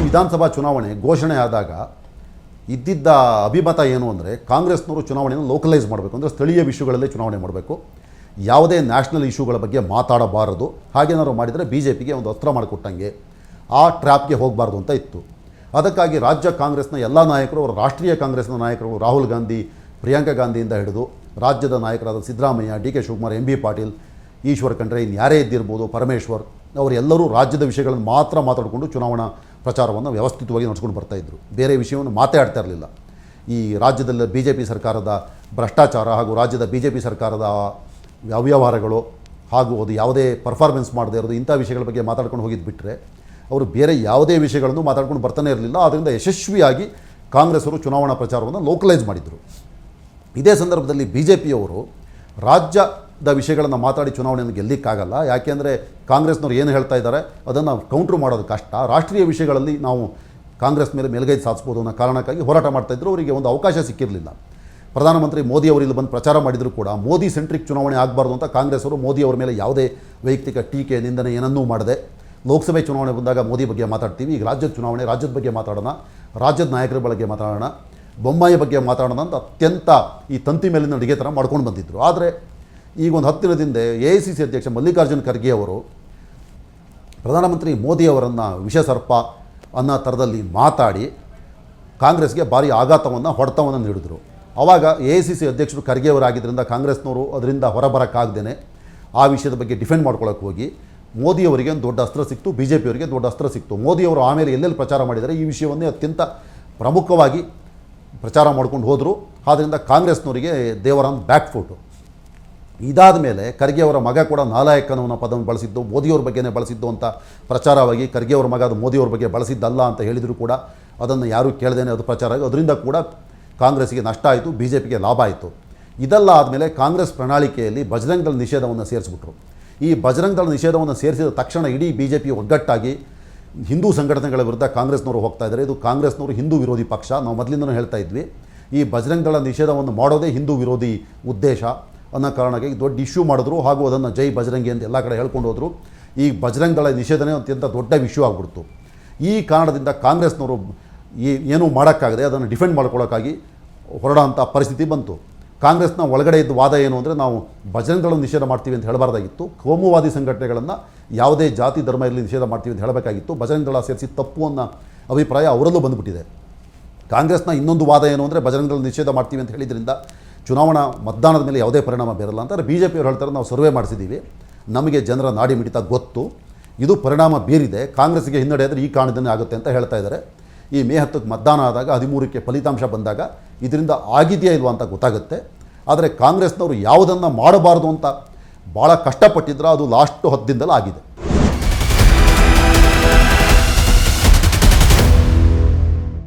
ವಿಧಾನಸಭಾ ಚುನಾವಣೆ ಘೋಷಣೆ ಆದಾಗ ಇದ್ದಿದ್ದ ಅಭಿಮತ ಏನು ಅಂದರೆ ಕಾಂಗ್ರೆಸ್ನವರು ಚುನಾವಣೆಯನ್ನು ಲೋಕಲೈಸ್ ಮಾಡಬೇಕು, ಅಂದರೆ ಸ್ಥಳೀಯ ವಿಷಯಗಳಲ್ಲೇ ಚುನಾವಣೆ ಮಾಡಬೇಕು, ಯಾವುದೇ ನ್ಯಾಷನಲ್ ಇಶ್ಯೂಗಳ ಬಗ್ಗೆ ಮಾತಾಡಬಾರದು. ಹಾಗೇನಾದ್ರು ಮಾಡಿದರೆ ಬಿ ಜೆ ಪಿಗೆ ಒಂದು ಅಸ್ತ್ರ ಮಾಡಿಕೊಟ್ಟಂಗೆ, ಆ ಟ್ರ್ಯಾಪ್ಗೆ ಹೋಗಬಾರ್ದು ಅಂತ ಇತ್ತು. ಅದಕ್ಕಾಗಿ ರಾಜ್ಯ ಕಾಂಗ್ರೆಸ್ನ ಎಲ್ಲ ನಾಯಕರು, ಅವರ ರಾಷ್ಟ್ರೀಯ ಕಾಂಗ್ರೆಸ್ನ ನಾಯಕರು ರಾಹುಲ್ ಗಾಂಧಿ, ಪ್ರಿಯಾಂಕಾ ಗಾಂಧಿಯಿಂದ ಹಿಡಿದು ರಾಜ್ಯದ ನಾಯಕರಾದ Siddaramaiah, D K Shivakumar, M B Patil, Eshwar Khandre, ಇನ್ನು ಯಾರೇ ಇದ್ದಿರ್ಬೋದು, ಪರಮೇಶ್ವರ್, ಅವರೆಲ್ಲರೂ ರಾಜ್ಯದ ವಿಷಯಗಳನ್ನು ಮಾತ್ರ ಮಾತಾಡಿಕೊಂಡು ಚುನಾವಣಾ ಪ್ರಚಾರವನ್ನು ವ್ಯವಸ್ಥಿತವಾಗಿ ನಡೆಸ್ಕೊಂಡು ಬರ್ತಾಯಿದ್ರು. ಬೇರೆ ವಿಷಯವನ್ನು ಮಾತಾಡ್ತಾ ಇರಲಿಲ್ಲ. ಈ ರಾಜ್ಯದಲ್ಲಿ ಬಿ ಜೆ ಪಿ ಸರ್ಕಾರದ ಭ್ರಷ್ಟಾಚಾರ ಹಾಗೂ ರಾಜ್ಯದ ಬಿ ಜೆ ಪಿ ಸರ್ಕಾರದ ಅವ್ಯವಹಾರಗಳು ಹಾಗೂ ಅದು ಯಾವುದೇ ಪರ್ಫಾರ್ಮೆನ್ಸ್ ಮಾಡದೇ ಇರೋದು, ಇಂಥ ವಿಷಯಗಳ ಬಗ್ಗೆ ಮಾತಾಡ್ಕೊಂಡು ಹೋಗಿದ್ದು ಬಿಟ್ಟರೆ ಅವರು ಬೇರೆ ಯಾವುದೇ ವಿಷಯಗಳನ್ನು ಮಾತಾಡ್ಕೊಂಡು ಬರ್ತಾನೆ ಇರಲಿಲ್ಲ. ಆದ್ದರಿಂದ ಯಶಸ್ವಿಯಾಗಿ ಕಾಂಗ್ರೆಸ್ಸವರು ಚುನಾವಣಾ ಪ್ರಚಾರವನ್ನು ಲೋಕಲೈಸ್ ಮಾಡಿದರು. ಇದೇ ಸಂದರ್ಭದಲ್ಲಿ ಬಿ ಜೆ ಪಿಯವರು ರಾಜ್ಯದ ವಿಷಯಗಳನ್ನು ಮಾತಾಡಿ ಚುನಾವಣೆಯನ್ನು ಗೆಲ್ಲಕ್ಕಾಗಲ್ಲ. ಯಾಕೆಂದರೆ ಕಾಂಗ್ರೆಸ್ನವ್ರು ಏನು ಹೇಳ್ತಾ ಇದ್ದಾರೆ ಅದನ್ನು ಕೌಂಟ್ರ್ ಮಾಡೋದು ಕಷ್ಟ. ರಾಷ್ಟ್ರೀಯ ವಿಷಯಗಳಲ್ಲಿ ನಾವು ಕಾಂಗ್ರೆಸ್ ಮೇಲೆ ಮೇಲ್ಗೈ ಸಾಧಿಸ್ಬೋದು ಅನ್ನೋ ಕಾರಣಕ್ಕಾಗಿ ಹೋರಾಟ ಮಾಡ್ತಾಯಿದ್ರು. ಅವರಿಗೆ ಒಂದು ಅವಕಾಶ ಸಿಕ್ಕಿರಲಿಲ್ಲ. ಪ್ರಧಾನಮಂತ್ರಿ ಮೋದಿ ಅವರು ಇಲ್ಲಿ ಬಂದು ಪ್ರಚಾರ ಮಾಡಿದರೂ ಕೂಡ ಮೋದಿ ಸೆಂಟ್ರಿಕ್ ಚುನಾವಣೆ ಆಗಬಾರ್ದು ಅಂತ ಕಾಂಗ್ರೆಸ್ ಅವರು ಮೋದಿ ಅವರ ಮೇಲೆ ಯಾವುದೇ ವೈಯಕ್ತಿಕ ಟೀಕೆ, ನಿಂದನೆ ಏನನ್ನೂ ಮಾಡದೆ, ಲೋಕಸಭೆ ಚುನಾವಣೆ ಬಂದಾಗ ಮೋದಿ ಬಗ್ಗೆ ಮಾತಾಡ್ತೀವಿ, ಈಗ ರಾಜ್ಯದ ಚುನಾವಣೆ, ರಾಜ್ಯದ ಬಗ್ಗೆ ಮಾತಾಡೋಣ, ರಾಜ್ಯದ ನಾಯಕರ ಬಗ್ಗೆ ಮಾತಾಡೋಣ, ಬೊಮ್ಮಾಯಿ ಬಗ್ಗೆ ಮಾತಾಡೋಣ ಅಂತ ಅತ್ಯಂತ ಈ ತಂತಿ ಮೇಲಿನ ಅಡುಗೆ ಥರ ಮಾಡ್ಕೊಂಡು ಬಂದಿದ್ದರು. ಆದರೆ ಈಗ ಒಂದು 10 ದಿನದಿಂದ AICC ಅಧ್ಯಕ್ಷ ಮಲ್ಲಿಕಾರ್ಜುನ್ ಖರ್ಗೆ ಅವರು ಪ್ರಧಾನಮಂತ್ರಿ ಮೋದಿ ಅವರನ್ನು ವಿಷಸರ್ಪ ಅನ್ನೋ ಥರದಲ್ಲಿ ಮಾತಾಡಿ ಕಾಂಗ್ರೆಸ್ಗೆ ಭಾರಿ ಆಘಾತವನ್ನು, ಹೊಡೆತವನ್ನು ನೀಡಿದರು. ಆವಾಗ AICC ಅಧ್ಯಕ್ಷರು ಖರ್ಗೆ ಅವರಾಗಿದ್ದರಿಂದ ಕಾಂಗ್ರೆಸ್ನವರು ಅದರಿಂದ ಹೊರಬರೋಕ್ಕಾಗ್ದೇ ಆ ವಿಷಯದ ಬಗ್ಗೆ ಡಿಫೆಂಡ್ ಮಾಡ್ಕೊಳ್ಳೋಕೆ ಹೋಗಿ ಮೋದಿಯವರಿಗೆ ಒಂದು ದೊಡ್ಡ ಅಸ್ತ್ರ ಸಿಕ್ತು, ಬಿ ಜೆ ಪಿಯವರಿಗೆ ದೊಡ್ಡ ಅಸ್ತ್ರ ಸಿಕ್ತು. ಮೋದಿಯವರು ಆಮೇಲೆ ಎಲ್ಲೆಲ್ಲಿ ಪ್ರಚಾರ ಮಾಡಿದರೆ ಈ ವಿಷಯವನ್ನೇ ಅತ್ಯಂತ ಪ್ರಮುಖವಾಗಿ ಪ್ರಚಾರ ಮಾಡ್ಕೊಂಡು ಹೋದರು. ಆದ್ದರಿಂದ ಕಾಂಗ್ರೆಸ್ನವರಿಗೆ ದೇವರಾನ್ ಬ್ಯಾಕ್ ಫುಟು. ಇದಾದ ಮೇಲೆ ಖರ್ಗೆ ಅವರ ಮಗ ಕೂಡ ನಾಲಾಯಕ್ ಅನ್ನೋ ಪದವನ್ನು ಬಳಸಿದ್ದು, ಮೋದಿಯವ್ರ ಬಗ್ಗೆನೇ ಬಳಸಿದ್ದು ಅಂತ ಪ್ರಚಾರವಾಗಿ, ಖರ್ಗೆ ಅವರ ಮಗ ಅದು ಮೋದಿಯವ್ರ ಬಗ್ಗೆ ಬಳಸಿದ್ದಲ್ಲ ಅಂತ ಹೇಳಿದರೂ ಕೂಡ ಅದನ್ನು ಯಾರೂ ಕೇಳದೇನೆ ಅದು ಪ್ರಚಾರ ಆಗಿ ಅದರಿಂದ ಕೂಡ ಕಾಂಗ್ರೆಸ್ಸಿಗೆ ನಷ್ಟ ಆಯಿತು, ಬಿ ಜೆ ಪಿಗೆ ಲಾಭ ಆಯಿತು. ಇದೆಲ್ಲ ಆದಮೇಲೆ ಕಾಂಗ್ರೆಸ್ ಪ್ರಣಾಳಿಕೆಯಲ್ಲಿ ಬಜರಂಗ್ ದಳ ನಿಷೇಧವನ್ನು ಸೇರಿಸ್ಬಿಟ್ರು. ಈ ಬಜರಂಗ್ ದಳ ನಿಷೇಧವನ್ನು ಸೇರಿಸಿದ ತಕ್ಷಣ ಇಡೀ ಬಿ ಜೆ ಪಿ ಒಗ್ಗಟ್ಟಾಗಿ ಹಿಂದೂ ಸಂಘಟನೆಗಳ ವಿರುದ್ಧ ಕಾಂಗ್ರೆಸ್ನವರು ಹೋಗ್ತಾ ಇದ್ದಾರೆ. ಇದು ಕಾಂಗ್ರೆಸ್ನವರು ಹಿಂದೂ ವಿರೋಧಿ ಪಕ್ಷ. ನಾವು ಮೊದಲಿಂದನೂ ಹೇಳ್ತಾ ಇದ್ವಿ, ಈ ಬಜರಂಗ್ ದಳ ನಿಷೇಧವನ್ನು ಮಾಡೋದೇ ಹಿಂದೂ ವಿರೋಧಿ ಉದ್ದೇಶ ಅನ್ನೋ ಕಾರಣಕ್ಕೆ ದೊಡ್ಡ ಇಶ್ಯೂ ಮಾಡಿದ್ರು. ಹಾಗೂ ಅದನ್ನು ಜೈ ಬಜರಂಗಿ ಅಂತ ಎಲ್ಲ ಕಡೆ ಹೇಳ್ಕೊಂಡು ಹೋದರು. ಈ ಬಜರಂಗ್ ದಳ ನಿಷೇಧನೇ ಅತ್ಯಂತ ದೊಡ್ಡ ಇಶ್ಯೂ ಆಗಿಬಿಡ್ತು. ಈ ಕಾರಣದಿಂದ ಕಾಂಗ್ರೆಸ್ನವರು ಏನೂ ಮಾಡೋಕ್ಕಾಗದೆ ಅದನ್ನು ಡಿಫೆಂಡ್ ಮಾಡ್ಕೊಳ್ಳೋಕ್ಕಾಗಿ ಹೊರಡೋಂಥ ಪರಿಸ್ಥಿತಿ ಬಂತು. ಕಾಂಗ್ರೆಸ್ನ ಒಳಗಡೆ ಇದ್ದ ವಾದ ಏನು ಅಂದರೆ, ನಾವು ಬಜರಂಗ್ ದಳ ನಿಷೇಧ ಮಾಡ್ತೀವಿ ಅಂತ ಹೇಳಬಾರ್ದಾಗಿತ್ತು, ಕೋಮುವಾದಿ ಸಂಘಟನೆಗಳನ್ನು ಯಾವುದೇ ಜಾತಿ ಧರ್ಮ ಇರಲಿ ನಿಷೇಧ ಮಾಡ್ತೀವಿ ಅಂತ ಹೇಳಬೇಕಾಗಿತ್ತು. ಬಜರಂಗ್ ದಳ ಸೇರಿಸಿ ತಪ್ಪು ಅನ್ನೋ ಅಭಿಪ್ರಾಯ ಅವರಲ್ಲೂ ಬಂದುಬಿಟ್ಟಿದೆ. ಕಾಂಗ್ರೆಸ್ನ ಇನ್ನೊಂದು ವಾದ ಏನು ಅಂದರೆ, ಬಜರಂಗ್ ದಳ ನಿಷೇಧ ಮಾಡ್ತೀವಿ ಅಂತ ಹೇಳಿದ್ರಿಂದ ಚುನಾವಣಾ ಮತದಾನದ ಮೇಲೆ ಯಾವುದೇ ಪರಿಣಾಮ ಬೀರಲ್ಲ ಅಂತಾರೆ. ಬಿ ಜೆ ಪಿಯವರು ಹೇಳ್ತಾರೆ, ನಾವು ಸರ್ವೆ ಮಾಡಿಸಿದ್ದೀವಿ, ನಮಗೆ ಜನರ ನಾಡಿ ಮಿಡಿತ ಗೊತ್ತು, ಇದು ಪರಿಣಾಮ ಬೀರಿದೆ, ಕಾಂಗ್ರೆಸ್ಸಿಗೆ ಹಿನ್ನಡೆ ಆದರೆ ಈ ಕಾರಣದಿಂದ ಆಗುತ್ತೆ ಅಂತ ಹೇಳ್ತಾ ಇದ್ದಾರೆ. ಈ ಮೇ 10ಕ್ಕೆ ಮತದಾನ ಆದಾಗ 13ಕ್ಕೆ ಫಲಿತಾಂಶ ಬಂದಾಗ ಇದರಿಂದ ಆಗಿದೆಯಾ ಇಲ್ವಾ ಅಂತ ಗೊತ್ತಾಗುತ್ತೆ. ಆದರೆ ಕಾಂಗ್ರೆಸ್ನವರು ಯಾವುದನ್ನು ಮಾಡಬಾರ್ದು ಅಂತ ಭಾಳ ಕಷ್ಟಪಟ್ಟಿದ್ರೆ ಅದು ಲಾಸ್ಟ್ 10 ದಿನದಲ್ಲಿ ಆಗಿದೆ.